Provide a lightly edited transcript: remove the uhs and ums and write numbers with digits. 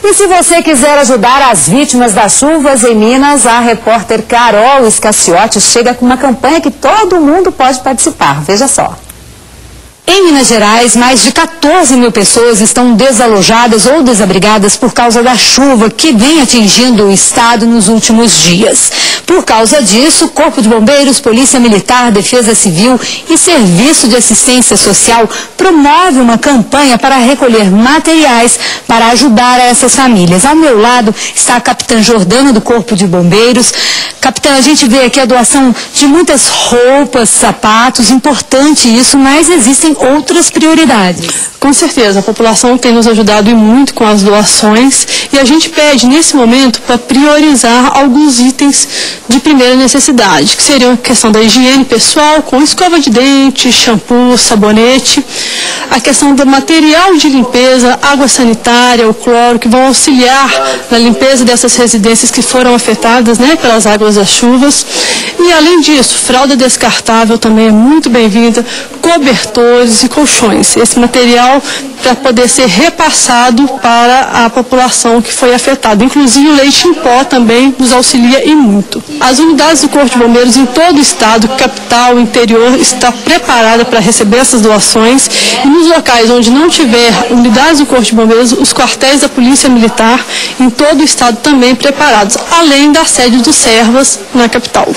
E se você quiser ajudar as vítimas das chuvas em Minas, a repórter Carol Escaciotti chega com uma campanha que todo mundo pode participar. Veja só. Em Minas Gerais, mais de 14 mil pessoas estão desalojadas ou desabrigadas por causa da chuva que vem atingindo o estado nos últimos dias. Por causa disso, Corpo de Bombeiros, Polícia Militar, Defesa Civil e Serviço de Assistência Social promove uma campanha para recolher materiais para ajudar essas famílias. Ao meu lado está a capitã Jordana do Corpo de Bombeiros. Capitã, a gente vê aqui a doação de muitas roupas, sapatos, importante isso, mas existem outras prioridades. Com certeza, a população tem nos ajudado e muito com as doações e a gente pede nesse momento para priorizar alguns itens de primeira necessidade, que seriam a questão da higiene pessoal, com escova de dente, shampoo, sabonete, a questão do material de limpeza, água sanitária, o cloro, que vão auxiliar na limpeza dessas residências que foram afetadas, pelas águas das chuvas. E além disso, fralda descartável também é muito bem-vinda, cobertores e colchões. Esse material para poder ser repassado para a população que foi afetada. Inclusive o leite em pó também nos auxilia e muito. As unidades do Corpo de Bombeiros em todo o estado, capital, interior, está preparada para receber essas doações. E nos locais onde não tiver unidades do Corpo de Bombeiros, os quartéis da Polícia Militar em todo o estado também preparados, além da sede do Servas na capital.